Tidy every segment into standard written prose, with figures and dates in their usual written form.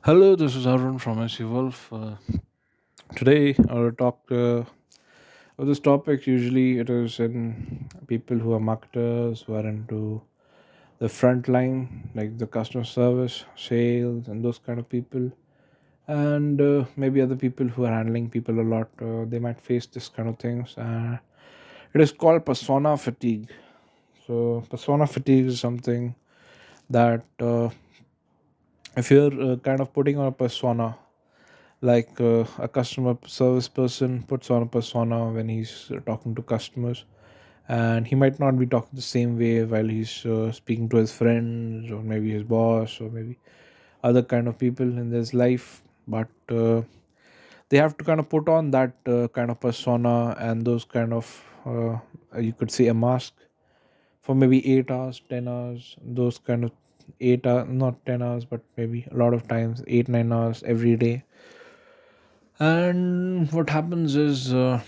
Hello, this is Harwin from SC Wolf. Today, I will talk about this topic. Usually, it is in people who are marketers, who are into the front line, like the customer service, sales, and those kind of people. And maybe other people who are handling people a lot, they might face this kind of things. It is called persona fatigue. So, persona fatigue is something that if you're kind of putting on a persona, like a customer service person puts on a persona when he's talking to customers, and he might not be talking the same way while he's speaking to his friends or maybe his boss or maybe other kind of people in his life, but they have to kind of put on that kind of persona and those kind of you could say a mask for maybe 8 hours, 10 hours, those kind of 8 hours, not 10 hours, but maybe a lot of times 8 9 hours every day. And what happens is the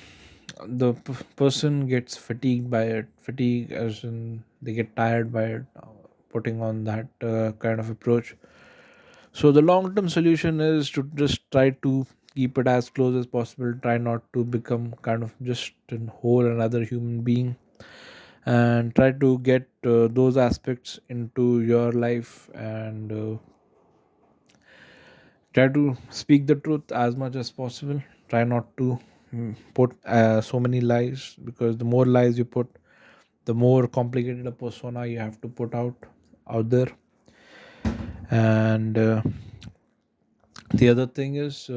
person gets fatigued by it. Fatigue as in they get tired by it, putting on that kind of approach. So the long term solution is to just try to keep it as close as possible. Try not to become kind of just a whole another human being, and try to get those aspects into your life, and try to speak the truth as much as possible. Try not to put so many lies, because the more lies you put, the more complicated a persona you have to put out there. And the other thing is,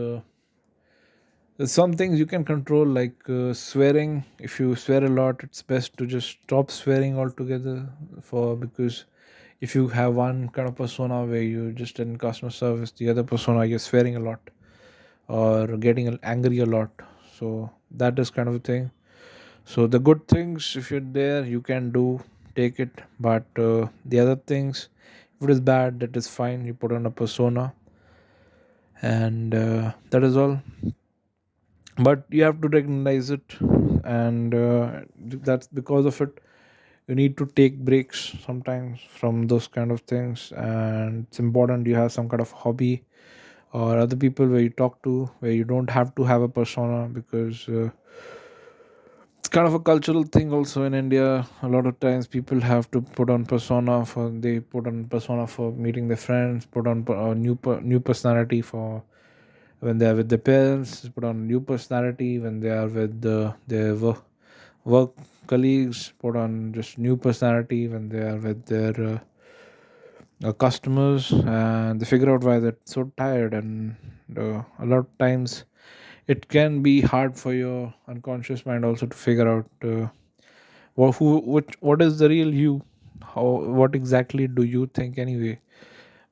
there's some things you can control, like swearing. If you swear a lot, it's best to just stop swearing altogether. For because if you have one kind of persona where you just in customer service, the other persona you're swearing a lot or getting angry a lot, so that is kind of a thing. So the good things, if you're there, you can do, take it. But the other things, if it is bad, that is fine, you put on a persona, and that is all. But you have to recognize it, and that's because of it you need to take breaks sometimes from those kind of things. And it's important you have some kind of hobby or other people where you talk to, where you don't have to have a persona, because it's kind of a cultural thing also in India. A lot of times people have to put on persona for, they put on persona for meeting their friends, put on a new personality for when they are with their parents, put on new personality when they are with their work colleagues, put on just new personality when they are with their customers, and they figure out why they're so tired. And a lot of times it can be hard for your unconscious mind also to figure out what is the real you, how, what exactly do you think anyway.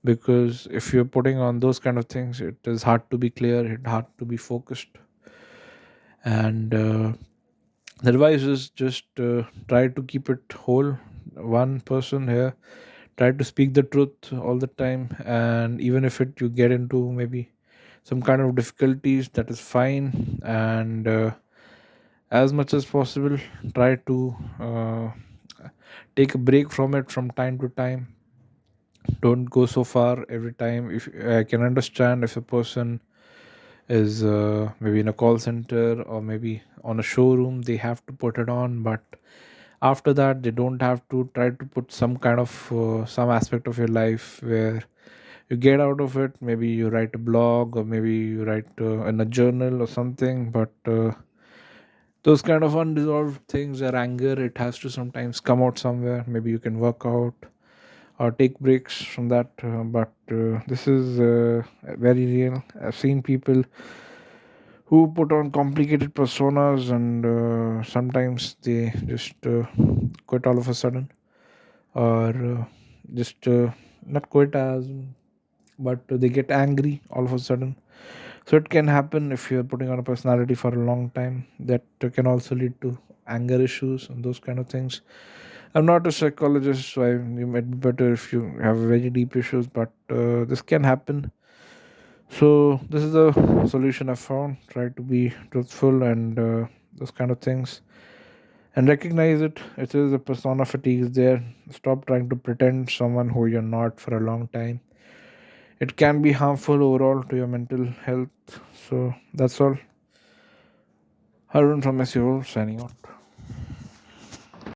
Because if you're putting on those kind of things, it is hard to be clear, it's hard to be focused. And the advice is just try to keep it whole, one person here. Try to speak the truth all the time, and even if it you get into maybe some kind of difficulties, that is fine. And as much as possible, try to take a break from it from time to time. Don't go so far every time. If I can understand, if a person is maybe in a call center or maybe on a showroom, they have to put it on. But after that, they don't have to. Try to put some kind of some aspect of your life where you get out of it. Maybe you write a blog, or maybe you write in a journal or something. But those kind of unresolved things or anger, it has to sometimes come out somewhere. Maybe you can work out or take breaks from that. But this is very real. I've seen people who put on complicated personas, and sometimes they just quit all of a sudden, or just not quit as, but they get angry all of a sudden. So it can happen if you're putting on a personality for a long time. That can also lead to anger issues and those kind of things. I'm not a psychologist, so you might be better if you have very deep issues, but this can happen. So this is the solution I found. Try to be truthful and those kind of things, and recognize it. It is a persona fatigue is there. Stop trying to pretend someone who you're not for a long time. it can be harmful overall to your mental health. So that's all. Harun from SEO signing out.